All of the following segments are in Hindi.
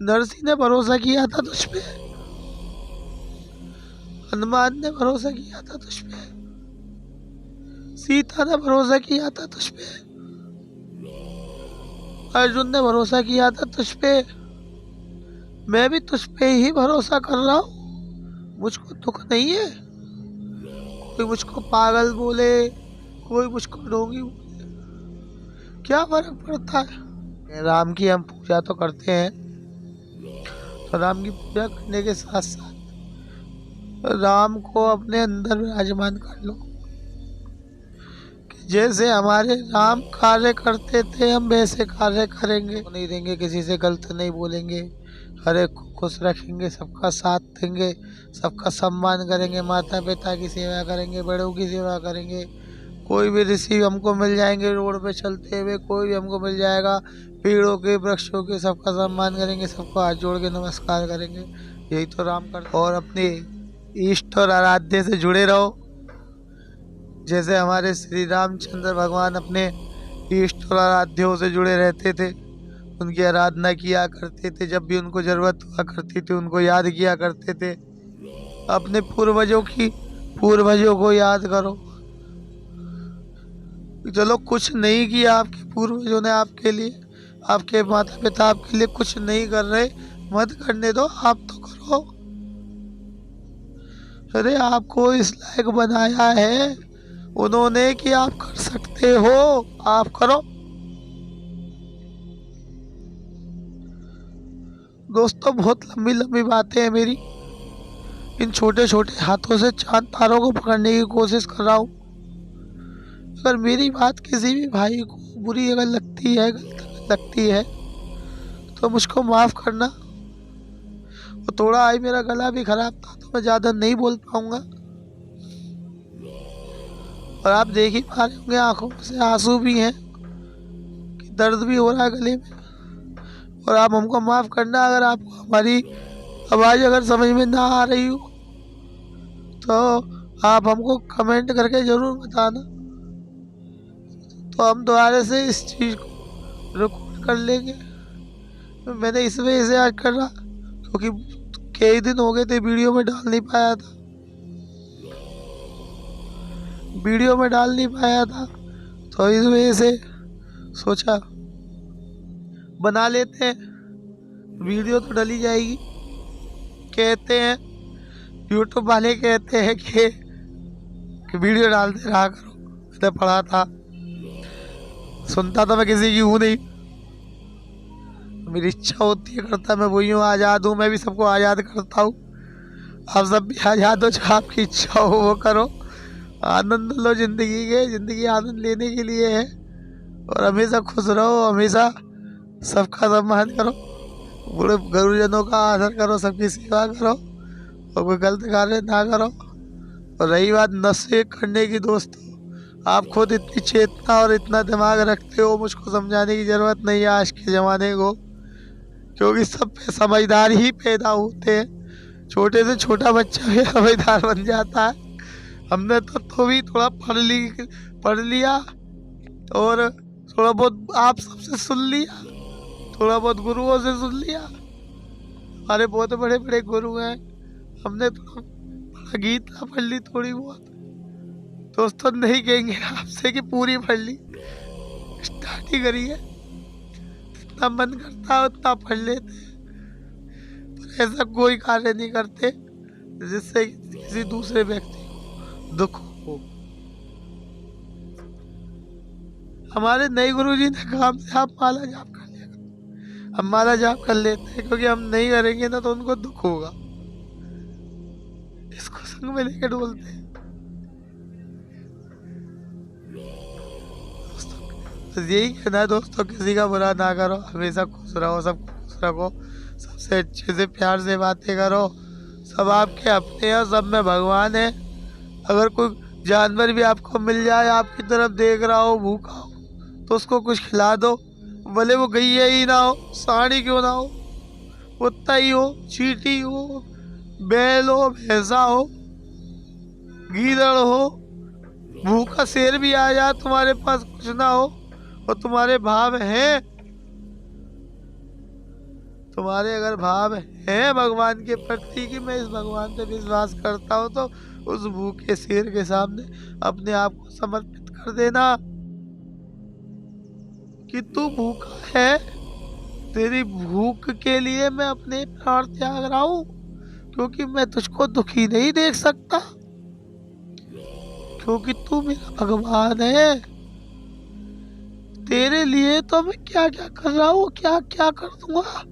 नरसिंह ने भरोसा किया था तुझ पे, हनुमान ने भरोसा किया था तुझ पे, सीता ने भरोसा किया था तुझ पे, अर्जुन ने भरोसा किया था तुझ पे। मैं भी तुझ पे ही भरोसा कर रहा हूँ। मुझको दुख नहीं है। कोई मुझको पागल बोले, कोई मुझको ढोंगी बोले, क्या फर्क पड़ता है। राम की हम पूजा तो करते हैं, तो राम की पूजा करने के साथ साथ राम को अपने अंदर विराजमान कर लो। जैसे हमारे राम कार्य करते थे, हम वैसे कार्य करेंगे। नहीं देंगे, किसी से गलत नहीं बोलेंगे, हर एक को खुश रखेंगे, सबका साथ देंगे, सबका सम्मान करेंगे, माता पिता की सेवा करेंगे, बड़ों की सेवा करेंगे। कोई भी ऋषि हमको मिल जाएंगे रोड पे चलते हुए, कोई भी हमको मिल जाएगा, पेड़ों के वृक्षों के, सबका सम्मान करेंगे, सबको हाथ जोड़ के नमस्कार करेंगे। यही तो राम कर। और अपने इष्ट और आराध्य से जुड़े रहो। जैसे हमारे श्री रामचंद्र भगवान अपने इष्ट और आराध्यों से जुड़े रहते थे, उनकी आराधना किया करते थे, जब भी उनको जरूरत हुआ करती थी उनको याद किया करते थे। अपने पूर्वजों को याद करो। चलो कुछ नहीं किया आपके पूर्वजों ने आपके लिए, आपके माता पिता आपके लिए कुछ नहीं कर रहे, मत करने दो, आप तो करो। अरे आपको इस लायक बनाया है उन्होंने कि आप कर सकते हो, आप करो। दोस्तों बहुत लंबी लंबी बातें हैं मेरी, इन छोटे छोटे हाथों से चांद तारों को पकड़ने की कोशिश कर रहा हूँ। अगर मेरी बात किसी भी भाई को बुरी अगर लगती है, गलत लगती है, तो मुझको माफ़ करना। और थोड़ा आज मेरा गला भी खराब था तो मैं ज़्यादा नहीं बोल पाऊँगा। और आप देख ही पा रहे होंगे आंखों में से आंसू भी हैं कि दर्द भी हो रहा है गले में। और आप हमको माफ़ करना अगर आपको हमारी आवाज़ अगर समझ में ना आ रही हो, तो आप हमको कमेंट करके ज़रूर बताना, तो हम दोबारा से इस चीज़ को रिकॉर्ड कर लेंगे। मैंने इस वजह से आज कर रहा क्योंकि कई दिन हो गए थे वीडियो में डाल नहीं पाया था, तो इस वजह से सोचा बना लेते हैं, वीडियो तो डली जाएगी। कहते हैं यूट्यूब वाले कहते हैं कि वीडियो डालते रहा करो। मैंने पढ़ा था, सुनता तो मैं किसी की हूँ नहीं, मेरी इच्छा होती है करता मैं वही हूँ, आज़ाद हूँ, मैं भी सबको आज़ाद करता हूँ। आप सब भी आज़ाद हो, जो आपकी इच्छा हो वो करो, आनंद लो जिंदगी के, जिंदगी आनंद लेने के लिए है। और हमेशा खुश रहो, हमेशा सबका सम्मान करो, बूढ़े गुरुजनों का आदर करो, सबकी सेवा करो, और कोई गलत कार्य ना करो। और रही बात नशे करने की, दोस्तों आप खुद इतनी चेतना और इतना दिमाग रखते हो, मुझको समझाने की ज़रूरत नहीं है आज के ज़माने को, क्योंकि सब पे समझदार ही पैदा होते हैं। छोटे से छोटा बच्चा भी समझदार बन जाता है। हमने तो भी थोड़ा पढ़ लिया और थोड़ा बहुत आप सबसे सुन लिया, थोड़ा बहुत गुरुओं से सुन लिया। हमारे बहुत बड़े बड़े गुरु हैं, हमने तो गीता पढ़ ली थोड़ी बहुत। दोस्तों नहीं कहेंगे आपसे कि पूरी पढ़ ली, स्टार्ट ही करिए, जितना मन करता है उतना पढ़ लेते, पर ऐसा कोई कार्य नहीं करते जिससे किसी दूसरे व्यक्ति को दुख हो। हमारे नए गुरुजी ने कहा हमसे आप माला जाप कर लिया करो, हम माला जाप कर लेते हैं, क्योंकि हम नहीं करेंगे ना तो उनको दुख होगा, इसको संग में लेके डोलते हैं। बस यही कहना है दोस्तों, किसी का बुरा ना करो, हमेशा खुश रहो, सबको खुश रखो, सबसे अच्छे से प्यार से बातें करो। सब आपके अपने हैं, सब में भगवान है। अगर कोई जानवर भी आपको मिल जाए, आपकी तरफ देख रहा हो, भूखा हो, तो उसको कुछ खिला दो, भले वो गैया ही ना हो, साड़ी क्यों ना हो, कुत्ता ही हो, चींटी हो, बैल हो, भैंसा हो, गीदड़ हो, भूखा शेर भी आ जाए, तुम्हारे पास कुछ ना हो और तुम्हारे भाव हैं, तुम्हारे अगर भाव है भगवान के प्रति कि मैं इस भगवान पे विश्वास करता हूँ, तो उस भूखे शेर के सामने अपने आप को समर्पित कर देना कि तू भूखा है, तेरी भूख के लिए मैं अपने प्राण त्याग रहा हूँ, क्योंकि मैं तुझको दुखी नहीं देख सकता, क्योंकि तू मेरा भगवान है। तेरे लिए तो मैं क्या क्या कर रहा हूँ, क्या क्या कर दूंगा।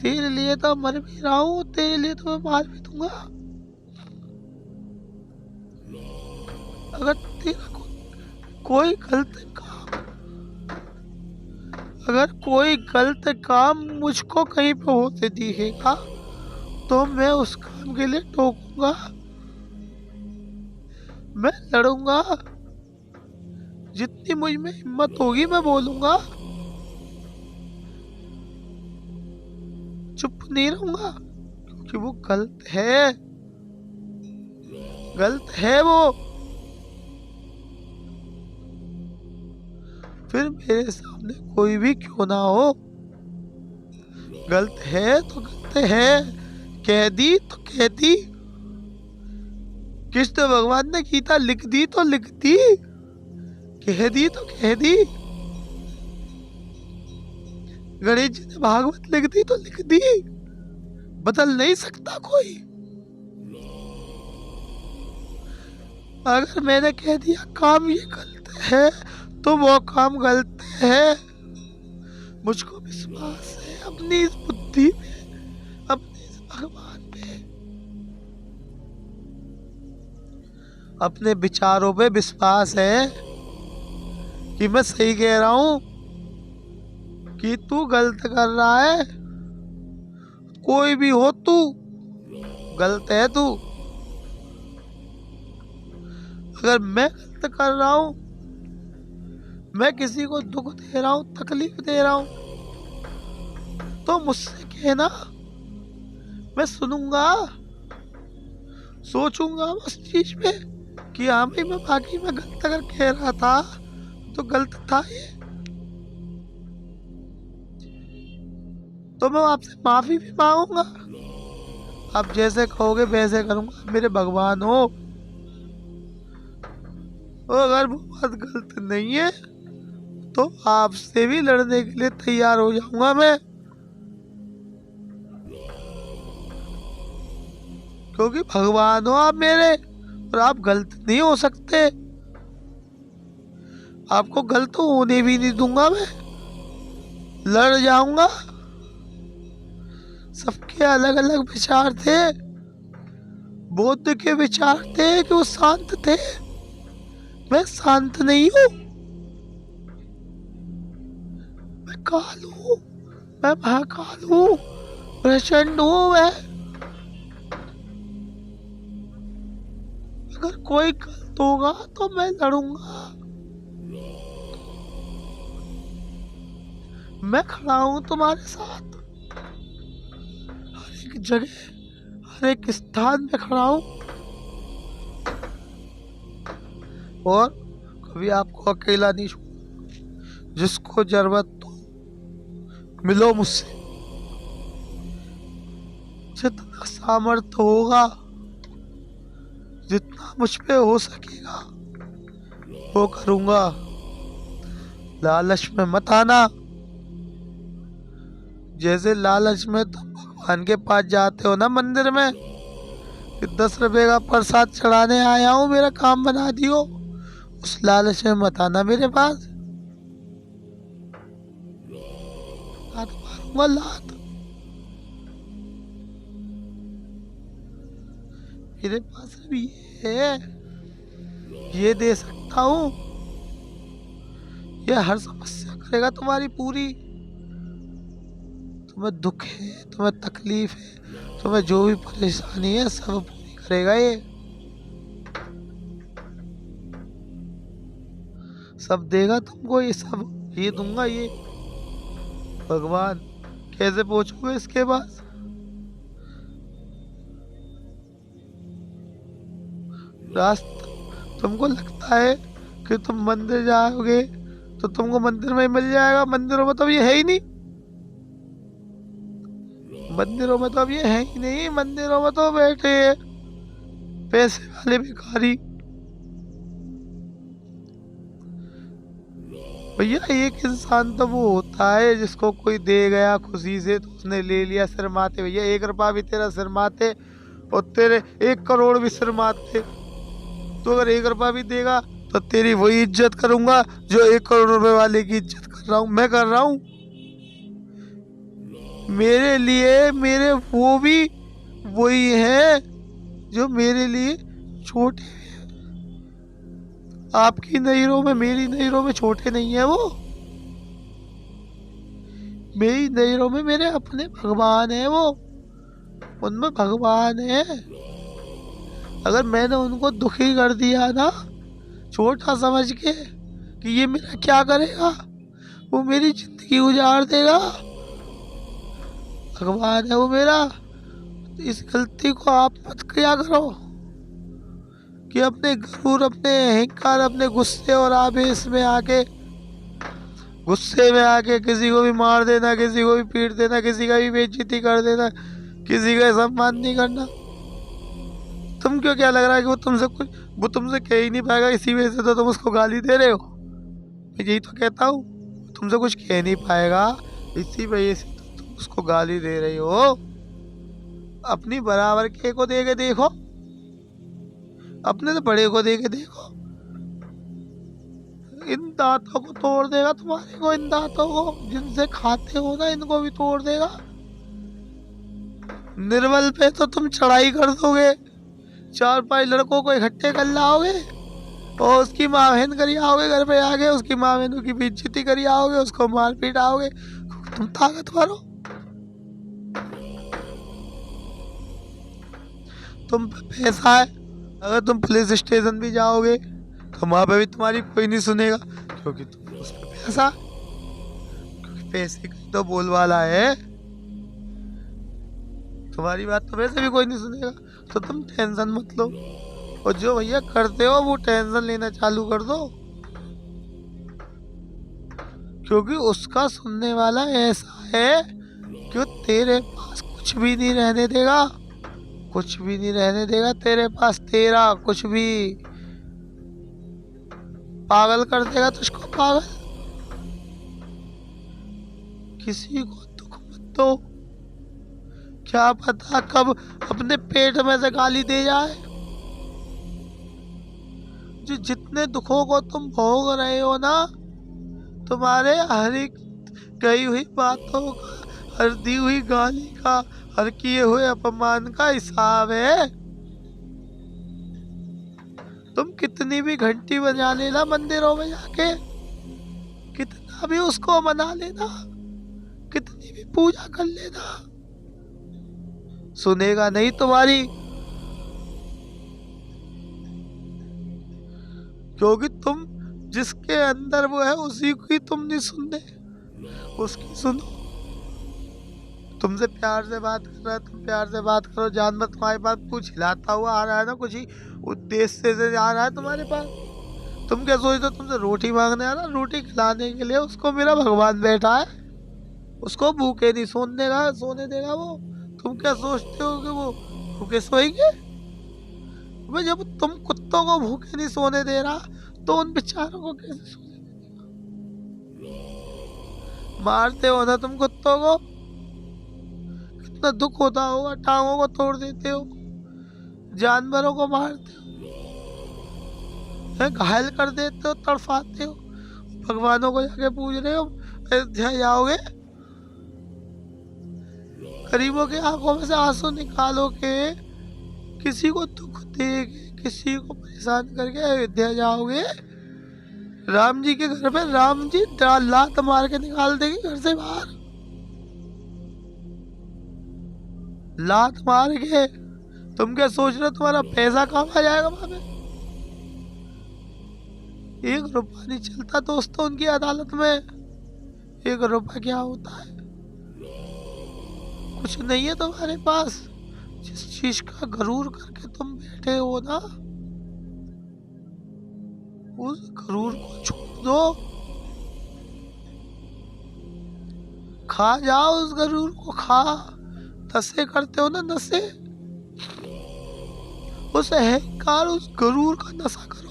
तेरे लिए तो मर भी रहा हूँ, तेरे लिए तो मैं मार भी दूंगा। अगर तेरा कोई गलत काम, अगर कोई गलत काम मुझको कहीं पे होते दिखेगा, तो मैं उस काम के लिए टोकूंगा, मैं लड़ूंगा। जितनी मुझ में हिम्मत होगी मैं बोलूंगा, चुप नहीं रहूंगा, क्योंकि वो गलत है, गलत है वो। फिर मेरे सामने कोई भी क्यों ना हो, गलत है तो गलत है, कह दी तो कह दी। कृष्ण भगवान ने गीता लिख दी तो लिख दी, कह दी तो कह दी। गणेश जी ने भागवत लिख दी तो लिख दी, बदल नहीं सकता कोई। अगर मैंने कह दिया काम ये गलत है, तो वो काम गलत है। मुझको विश्वास है अपनी इस बुद्धि पे, अपने इस भगवान पे, अपने विचारों पे विश्वास है कि मैं सही कह रहा हूं, कि तू गलत कर रहा है। कोई भी हो तू, गलत है तू। अगर मैं गलत कर रहा हूं, मैं किसी को दुख दे रहा हूं, तकलीफ दे रहा हूं, तो मुझसे कहना, मैं सुनूंगा, सोचूंगा उस चीज पे कि हाँ भाई मैं बाकी में गलत अगर कह रहा था तो गलत था ये, तो मैं आपसे माफी भी मांगूंगा। आप जैसे कहोगे वैसे करूंगा, मेरे भगवान हो। और अगर वो बात गलत नहीं है, तो आपसे भी लड़ने के लिए तैयार हो जाऊंगा मैं, क्योंकि भगवान हो आप मेरे, और आप गलत नहीं हो सकते। आपको गलत होने भी नहीं दूंगा मैं, लड़ जाऊंगा। सबके अलग अलग विचार थे, बुद्ध के विचार थे कि वो शांत थे, मैं शांत नहीं हूं, मैं काल हूं, मैं महाकाल हूं, प्रचंड हूं मैं। अगर कोई गलत होगा तो मैं लड़ूंगा, मैं खड़ा हूं तुम्हारे साथ, हर एक जगह, हर एक स्थान पे खड़ा हूं, और कभी आपको अकेला नहीं छोड़ूंगा। जिसको जरूरत हो मिलो मुझसे, जितना सामर्थ्य होगा, जितना मुझ पे हो सकेगा वो करूंगा। लालच में मत आना। जैसे लालच में तुम भगवान के पास जाते हो ना मंदिर में, कि 10 रुपए का प्रसाद चढ़ाने आया हूँ, मेरा काम बना दियो, उस लालच में मत आना मेरे पास। लात मारूंगा, लात। मेरे पास भी ये है, ये दे सकता हूँ, ये हर समस्या करेगा तुम्हारी पूरी। तुम्हें दुख है, तुम्हें तकलीफ है, तुम्हें जो भी परेशानी है सब पूरी करेगा ये, सब देगा तुमको, ये सब ये दूंगा ये। भगवान कैसे पहुंचोगे इसके पास? रास्ता तुमको लगता है कि तुम मंदिर जाओगे तो तुमको मंदिर में ही मिल जाएगा। मंदिरों में तो अब ये है ही नहीं, मंदिरों में तो अब ये है ही नहीं। मंदिरों में तो बैठे हैं पैसे वाले भिखारी। भैया एक इंसान तो वो होता है जिसको कोई दे गया खुशी से तो उसने ले लिया सिर माथे। भैया 1 रुपया भी तेरा सिर माथे और तेरे 1 करोड़ भी सिर माथे। तो अगर 1 रुपया भी देगा तो तेरी वही इज्जत करूंगा जो 1 करोड़ रुपए वाले की इज्जत कर रहा हूँ, मैं कर रहा हूँ। मेरे लिए मेरे वो भी वही है जो मेरे लिए छोटे हैं। आपकी नज़रों में मेरी नज़रों में छोटे नहीं है वो। मेरी नज़रों में मेरे अपने भगवान है वो, उनमें भगवान है। अगर मैंने उनको दुखी कर दिया ना छोटा समझ के कि ये मेरा क्या करेगा, वो मेरी जिंदगी उजाड़ देगा, भगवान है वो मेरा। इस गलती को आप मत किया करो कि अपने गरूर, अपने अहंकार, अपने गुस्से और आवेश में आके किसी को भी मार देना, किसी को भी पीट देना, किसी का भी बेइज्जती कर देना, किसी का सम्मान नहीं करना। तुम क्यों, क्या लग रहा है कि वो तुमसे कह ही नहीं पाएगा, इसी वजह से तो तुम उसको गाली दे रहे हो। मैं यही तो कहता हूँ, तुमसे कुछ कह नहीं पाएगा इसी वजह से तो तुम उसको गाली दे रही हो। अपनी बराबर के को दे के देखो, अपने से बड़े को दे के देखो, इन दांतों को तोड़ देगा तुम्हारे को। इन दांतों को जिनसे खाते हो ना, इनको भी तोड़ देगा। निर्बल पे तो तुम चढ़ाई कर दोगे, 4-5 लड़कों को इकट्ठे कर लाओगे और उसकी माँ बहन करी आओगे, घर पे आगे उसकी माँ बहनों की बेइज्जती करी आओगे, उसको मार पीट आओगे। तुम ताकतवर हो, तुम पे पैसा है। अगर तुम पुलिस स्टेशन भी जाओगे तो वहां पे भी तुम्हारी कोई नहीं सुनेगा, क्योंकि तुम उस पे पैसा, क्योंकि पैसे का तो बोलबाला है। तुम्हारी बात तो वैसे भी कोई नहीं सुनेगा, तो तुम टेंशन मत लो। और जो भैया करते हो वो टेंशन लेना चालू कर दो, क्योंकि उसका सुनने वाला ऐसा है कि वो तेरे पास कुछ भी नहीं रहने देगा, कुछ भी नहीं रहने देगा तेरे पास। तेरा कुछ भी पागल कर देगा तुझको, पागल। किसी को दुख मत दो, क्या पता कब अपने पेट में से गाली दे जाए। जो जितने दुखों को तुम भोग रहे हो ना, तुम्हारे हर एक कही हुई बातों का, हर दी हुई गाली का, हर किए हुए अपमान का हिसाब है। तुम कितनी भी घंटी बजा लेना मंदिरों में जाके, कितना भी उसको मना लेना, कितनी भी पूजा कर लेना, सुनेगा नहीं तुम्हारी। क्योंकि तुम जिसके अंदर वो है उसी की तुम नहीं सुनने, उसकी सुनो। तुमसे प्यार से बात कर रहा है, तुम प्यार से बात करो। जानवर तुम्हारे पास कुछ हिलाता हुआ आ रहा है ना, कुछ ही उद्देश्य से आ रहा है तुम्हारे पास। तुम क्या सोचते हो तुमसे रोटी मांगने आ रहा? रोटी खिलाने के लिए उसको मेरा भगवान बैठा है, उसको भूखे नहीं सोने देगा वो। तुम क्या सोचते हो कि वो भूखे सोएंगे? भाई जब तुम कुत्तों को भूखे नहीं सोने दे रहा तो उन बेचारों को कैसे सोने देगा? मारते हो ना तुम कुत्तों को, कितना दुख होता होगा, टांगों को तोड़ देते हो, जानवरों को मारते हो, घायल कर देते हो, तड़फाते हो। भगवानों को जाके पूछ रहे हो अयोध्या जाओगे, गरीबों की आंखों में से आंसू निकालो के किसी को दुख देके, किसी को परेशान करके अयोध्या जाओगे? राम जी के घर पे राम जी लात मार के निकाल देंगे घर से बाहर, लात मार के। तुम क्या सोच रहे हो तुम्हारा पैसा कहाँ आ जाएगा वहां पे? 1 रुपया नहीं चलता दोस्तों उनकी अदालत में। 1 रुपया क्या होता है? कुछ नहीं है तुम्हारे पास। जिस चीज का गरूर करके तुम बैठे हो ना, उस गरूर को छोड़ दो। खा जाओ उस गरूर को, खा। नशे करते हो ना, नशे, उस अहंकार, उस गरूर का नशा करो।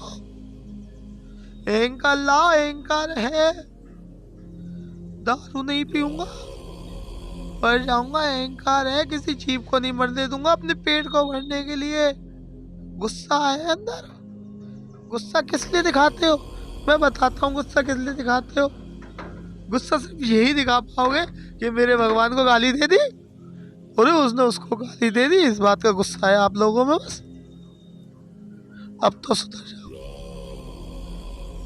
अहंकार लाओ, अहंकार है, दारू नहीं पीऊंगा, मर जाऊंगा, अहंकार है, किसी जीव को नहीं मरने दूंगा अपने पेट को भरने के लिए। गुस्सा है अंदर। गुस्सा किस लिए दिखाते हो? मैं बताता हूँ गुस्सा किस लिए दिखाते हो। गुस्सा सिर्फ यही दिखा पाओगे कि मेरे भगवान को गाली दे दी, और उसने उसको गाली दे दी, इस बात का गुस्सा है आप लोगों में बस। अब तो सुधर जाओ।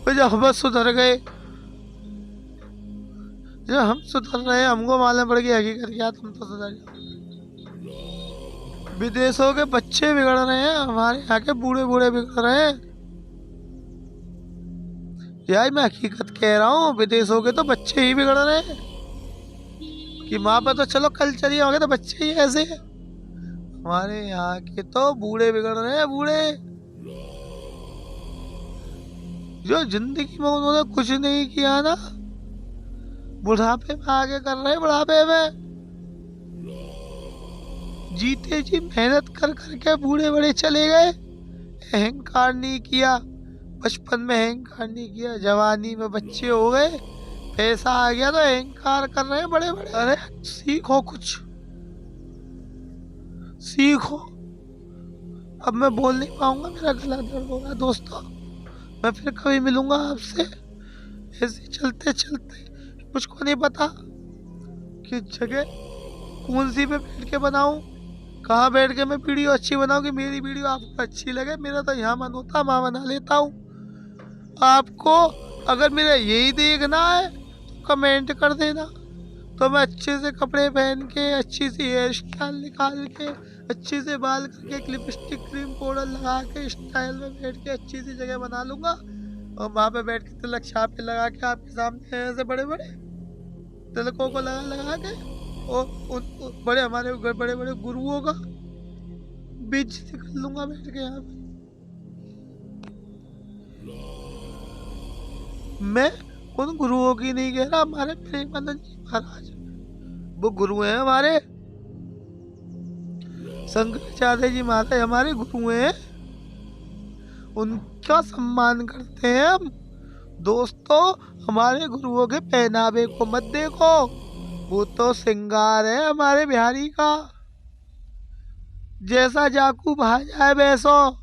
जब हम सुधर गए, जब हम सुधर रहे हैं, हमको मालूम पड़ गया हकीकत क्या, तुम तो सुधर जाओ। विदेशों के बच्चे बिगड़ रहे हैं, हमारे यहाँ के बूढ़े बूढ़े बिगड़ रहे हैं। यार मैं हकीकत कह रहा हूँ, विदेशों के तो बच्चे ही बिगड़ रहे हैं। कि माँ पे तो चलो कल्चर ही हो गया, तो बच्चे ही ऐसे हैं। हमारे यहाँ के तो बूढ़े बिगड़ रहे हैं, बूढ़े, जो जिंदगी में उन्होंने कुछ नहीं किया ना, बुढ़ापे में आगे कर रहे हैं। बुढ़ापे में जीते जी मेहनत कर करके बूढ़े बड़े चले गए, अहंकार नहीं किया, बचपन में अहंकार नहीं किया, जवानी में बच्चे हो गए, पैसा आ गया तो अहंकार कर रहे हैं बड़े बड़े। अरे सीखो, कुछ सीखो। अब मैं बोल नहीं पाऊंगा, मेरा गला दर्द हो रहा है दोस्तों। मैं फिर कभी मिलूंगा आपसे, ऐसे चलते चलते। मुझको नहीं पता कि जगह कौन सी पे बैठ के बनाऊं, कहाँ बैठ के मैं वीडियो अच्छी बनाऊं कि मेरी वीडियो आपको अच्छी लगे। मेरा तो यहाँ मन होता है, वहाँ बना लेता हूँ। आपको अगर मेरा यही देखना है तो कमेंट कर देना, तो मैं अच्छे से कपड़े पहन के, अच्छी सी हेयर स्टाइल निकाल के, अच्छे से बाल करके, लिपस्टिक क्रीम पाउडर लगा के, स्टाइल में बैठ के अच्छी सी जगह बना लूंगा, और वहाँ पे बैठ के तिलक छापे लगा के आपके सामने ऐसे बड़े बड़े तिलकों को लगा लगा के, और उन बड़े हमारे बड़े बड़े गुरुओं का बेइज्जती कर लूंगा बैठ के यहाँ पे। मैं उन गुरुओं की नहीं कह रहा, हमारे प्रेमानंद जी महाराज वो गुरु हैं हमारे, शंकराचार्य जी महाराज हमारे गुरु हैं, उनका सम्मान करते हैं हम। दोस्तों हमारे गुरुओं के पहनावे को मत देखो, वो तो श्रृंगार है हमारे बिहारी का। जैसा जाकू भा जाए वैसो,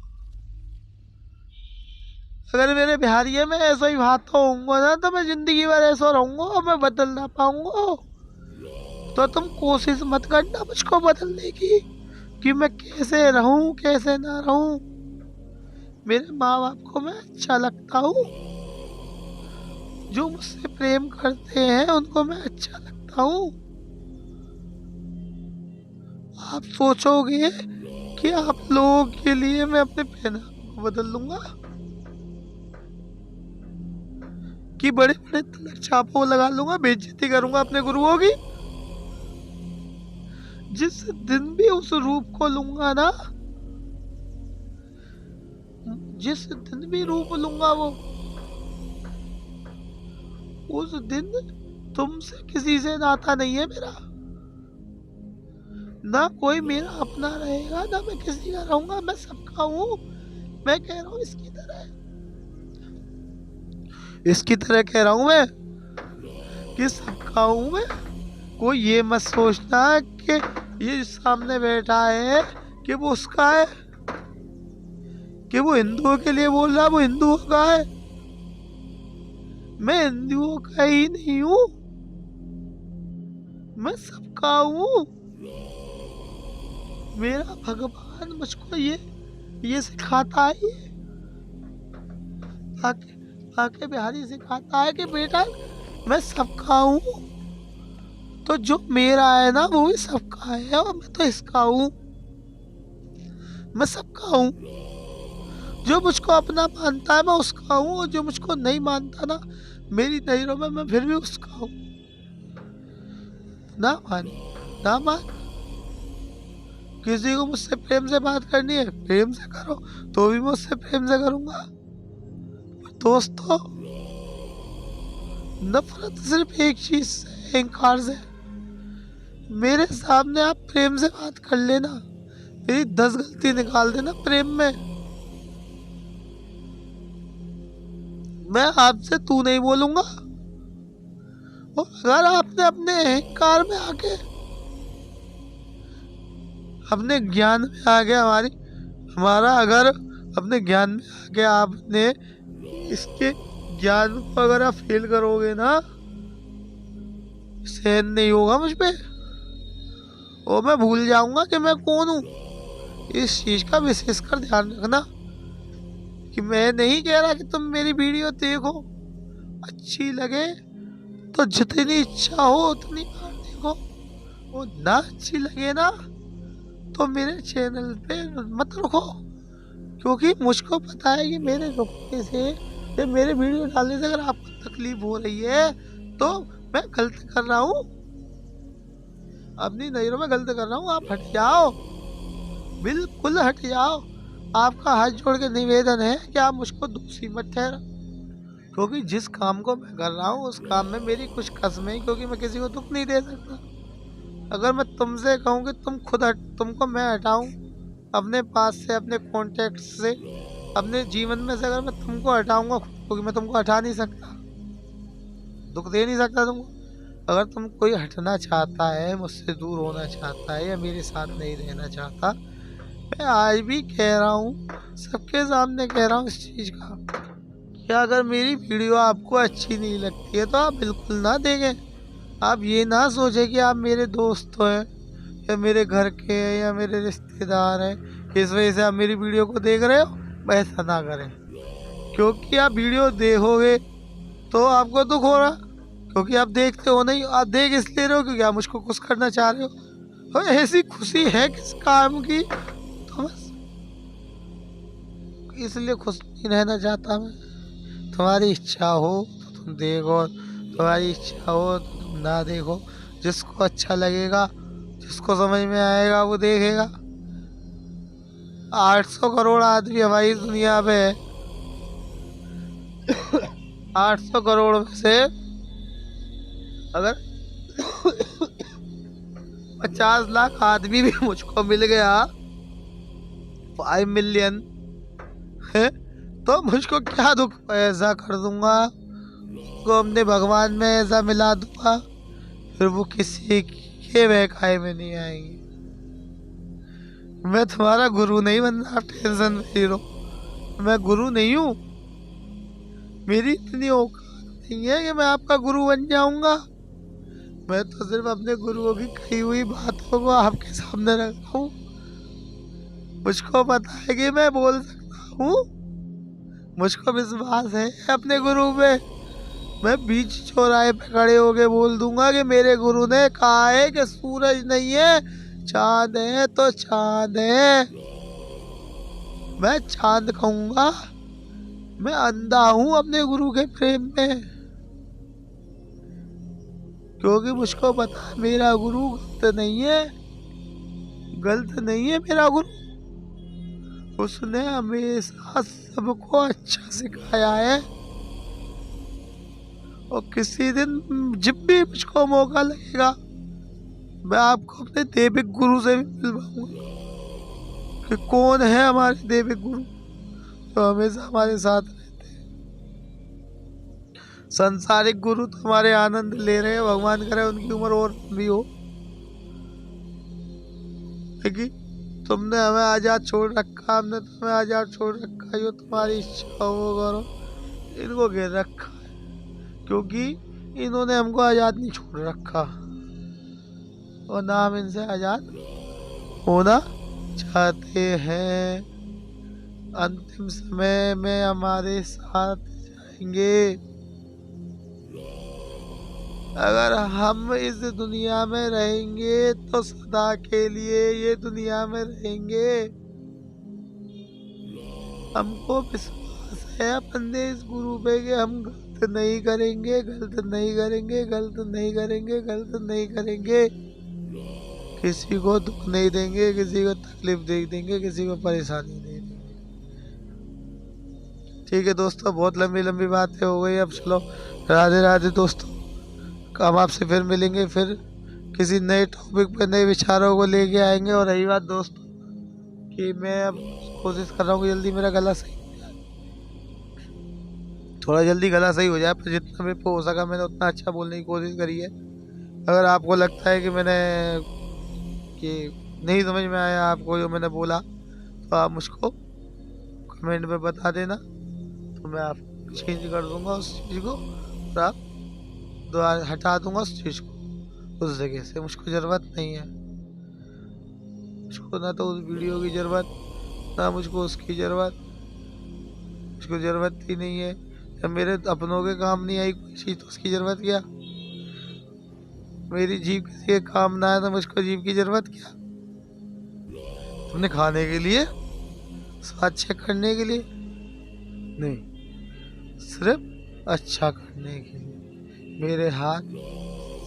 अगर मेरे बिहारिये में ऐसा ही भाता होऊंगा ना, तो मैं जिंदगी भर ऐसा रहूंगा, मैं बदल ना पाऊंगा। तो तुम कोशिश मत करना मुझको बदलने की, कि मैं कैसे रहूं कैसे ना रहूं। मेरे माँ बाप को मैं अच्छा लगता हूँ, जो मुझसे प्रेम करते हैं उनको मैं अच्छा लगता हूँ। आप सोचोगे कि आप लोगों के लिए मैं अपने पहनावे को बदल लूंगा, कि बड़े बड़े तिलक छापों लगा लूंगा, बेइज्जती करूंगा अपने गुरुओं की। जिस दिन भी उस रूप को लूंगा ना, जिस दिन भी रूप लूंगा वो, उस दिन तुमसे किसी से नाता नहीं है मेरा, ना कोई मेरा अपना रहेगा, ना मैं किसी का रहूंगा। मैं सबका हूँ। मैं कह रहा हूँ इसकी तरह कह रहा हूँ मैं, कि सबका हूँ मैं। कोई ये मत सोचना कि ये सामने बैठा है कि वो उसका है, कि वो हिंदुओं के लिए बोल रहा, वो हिंदुओं का है। मैं हिंदुओं का ही नहीं हूँ, मैं सबका हूँ। मेरा भगवान मुझको ये सिखाता है, ये आके बिहारी सिखाता है कि बेटा मैं सबका हूँ। तो जो मेरा है ना वो भी सबका है, और मैं तो इसका हूँ, मैं सबका हूँ। जो मुझको अपना मानता है मैं उसका हूँ, और जो मुझको नहीं मानता ना, मेरी नजरों में मैं फिर भी उसका हूँ। ना मान, किसी को मुझसे प्रेम से बात करनी है प्रेम से करो, तो भी मैं उससे प्रेम से करूंगा। दोस्तों नफरत सिर्फ एक चीज से, अहंकार से। मेरे सामने आप प्रेम से बात कर लेना, मेरी 10 गलती निकाल देना प्रेम में। मैं आपसे तू नहीं बोलूंगा। और अगर आपने अपने अहंकार में आके, अपने ज्ञान में आके हमारा अगर अपने ज्ञान में आके आपने इसके ज्ञान को अगर आप फेल करोगे ना, सहन नहीं होगा मुझ पे, और मैं भूल जाऊंगा कि मैं कौन हूँ। इस चीज का विशेषकर ध्यान रखना कि मैं नहीं कह रहा कि तुम मेरी वीडियो देखो, अच्छी लगे तो जितनी इच्छा हो उतनी बार देखो, और ना अच्छी लगे ना तो मेरे चैनल पे मत रुको। क्योंकि मुझको पता है कि मेरे रुकने से या मेरे वीडियो डालने से अगर आपको तकलीफ हो रही है तो मैं गलत कर रहा हूँ, अपनी नजरों में गलत कर रहा हूँ। आप हट जाओ, बिल्कुल हट जाओ। आपका हाथ जोड़ के निवेदन है कि आप मुझको दोषी मत ठहरा, क्योंकि जिस काम को मैं कर रहा हूँ उस काम में मेरी कुछ कसमें हैं, क्योंकि मैं किसी को दुख नहीं दे सकता। अगर मैं तुमसे कहूँ कि तुम खुद तुमको मैं हटाऊँ अपने पास से, अपने कॉन्टेक्ट से, अपने जीवन में से, अगर मैं तुमको हटाऊंगा, क्योंकि मैं तुमको हटा नहीं सकता, दुख दे नहीं सकता तुमको। अगर तुम कोई हटना चाहता है, मुझसे दूर होना चाहता है या मेरे साथ नहीं रहना चाहता, मैं आज भी कह रहा हूँ, सबके सामने कह रहा हूँ इस चीज़ का, कि अगर मेरी वीडियो आपको अच्छी नहीं लगती है तो आप बिल्कुल ना देखें। आप ये ना सोचें कि आप मेरे दोस्त हैं या मेरे घर के हैं या मेरे रिश्तेदार हैं, इस वजह से आप मेरी वीडियो को देख रहे हो। ऐसा ना करें, क्योंकि आप वीडियो देखोगे तो आपको दुख हो रहा, क्योंकि आप देखते हो नहीं, आप देख इसलिए रहे हो क्योंकि आप मुझको खुश करना चाह रहे हो। और ऐसी खुशी है किस काम की, तो बस इसलिए खुश नहीं रहना चाहता मैं। तुम्हारी इच्छा हो तो तुम देखो, तुम्हारी इच्छा हो तो तुम ना देखो। जिसको अच्छा लगेगा, जिसको समझ में आएगा वो देखेगा। 800 करोड़ आदमी हमारी दुनिया में है। 800 करोड़ में से अगर 50 लाख आदमी भी मुझको मिल गया, 5 मिलियन है, तो मुझको क्या दुख, ऐसा कर दूंगा को अपने भगवान में ऐसा मिला दूंगा, फिर वो किसी के बहकाए में नहीं आएंगे। मैं तुम्हारा गुरु नहीं बन रहा, टेंशन नहीं लो। मैं गुरु नहीं हूँ, मेरी इतनी औकात नहीं है कि मैं आपका गुरु बन जाऊंगा। मैं तो सिर्फ अपने गुरुओं की कही हुई बातों को आपके सामने रख रहा हूँ। मुझको पता है कि मैं बोल सकता हूँ, मुझको विश्वास है अपने गुरु पे। मैं बीच चौराहे पे खड़े होके बोल दूंगा कि मेरे गुरु ने कहा है कि सूरज नहीं है चांद है तो चांद है। मैं चांद कहूंगा। मैं अंधा हूं अपने गुरु के प्रेम में, क्योंकि मुझको पता है मेरा गुरु गलत नहीं है, गलत नहीं है मेरा गुरु। उसने हमेशा सबको अच्छा सिखाया है, और किसी दिन जब भी मुझको मौका लगेगा मैं आपको अपने देविक गुरु से भी मिलवाऊंगा कि कौन है हमारे देविक गुरु जो हमेशा हमारे साथ रहते हैं। संसारिक गुरु तो हमारे आनंद ले रहे हैं, भगवान करे उनकी उम्र और भी हो, लेकिन तुमने हमें आजाद छोड़ रखा, हमने तुम्हें आजाद छोड़ रखा, जो तुम्हारी इच्छा हो करो। इनको घेर रखा है, क्योंकि इन्होंने हमको आजाद नहीं छोड़ रखा, और ना हम इनसे आजाद होना चाहते हैं। अंतिम समय में हमारे साथ जाएंगे। अगर हम इस दुनिया में रहेंगे तो सदा के लिए ये दुनिया में रहेंगे। हमको विश्वास है अपने इस गुरु पे कि हम गलत नहीं करेंगे, गलत नहीं करेंगे, गलत नहीं करेंगे, गलत नहीं करेंगे। किसी को दुख नहीं देंगे, किसी को तकलीफ दे देंगे, किसी को परेशानी नहीं देंगे। ठीक है दोस्तों, बहुत लंबी लंबी बातें हो गई, अब चलो राधे राधे दोस्तों। हम आपसे फिर मिलेंगे, फिर किसी नए टॉपिक पे नए विचारों को लेके आएंगे। और रही बात दोस्तों कि मैं अब कोशिश कर रहा हूँ कि जल्दी मेरा गला सही हो जाए, थोड़ा जल्दी गला सही हो जाए, पर जितना मेरे को हो सका मैंने उतना अच्छा बोलने की कोशिश करी है। अगर आपको लगता है कि नहीं समझ में आया आपको जो मैंने बोला, तो आप मुझको कमेंट में बता देना, तो मैं आपको चेंज कर दूंगा उस चीज़ को, और आप दोबारा हटा दूंगा उस चीज़ को उस जगह से। मुझको ज़रूरत नहीं है, मुझको ना तो उस वीडियो की ज़रूरत, ना मुझको उसकी ज़रूरत, मुझको ज़रूरत ही नहीं है। जब मेरे अपनों के काम नहीं आई कोई चीज़ तो उसकी ज़रूरत क्या? मेरी जीभ किसी के काम ना आए तो मुझको जीभ की ज़रूरत क्या? तुमने खाने के लिए, स्वाद चेक करने के लिए नहीं, सिर्फ अच्छा करने के लिए। मेरे हाथ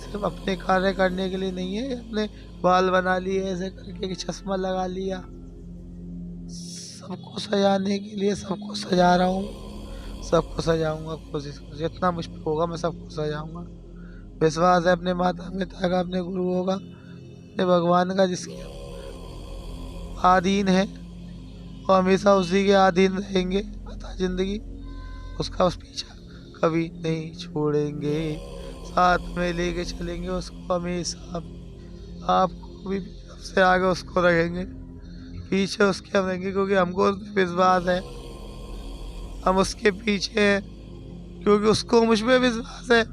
सिर्फ अपने कार्य करने के लिए नहीं है, अपने बाल बना लिए ऐसे करके कि चश्मा लगा लिया, सबको सजाने के लिए सबको सजा रहा हूँ, सबको सजाऊंगा। कोशिश जितना मुझ पर होगा मैं सबको सजाऊंगा। विश्वास है अपने माता पिता का, अपने गुरुओं का, अपने भगवान का, जिसके अधीन है और हमेशा उसी के अधीन रहेंगे अतः जिंदगी। उसका उस पीछा कभी नहीं छोड़ेंगे, साथ में लेके चलेंगे उसको हमेशा। आपको भी सबसे आगे उसको रखेंगे, पीछे उसके हम रहेंगे, क्योंकि हमको उस पे विश्वास है। हम उसके पीछे हैं क्योंकि उसको मुझ पे विश्वास है।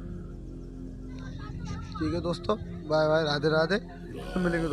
ठीक है दोस्तों, बाय बाय, राधे राधे, मिलेंगे।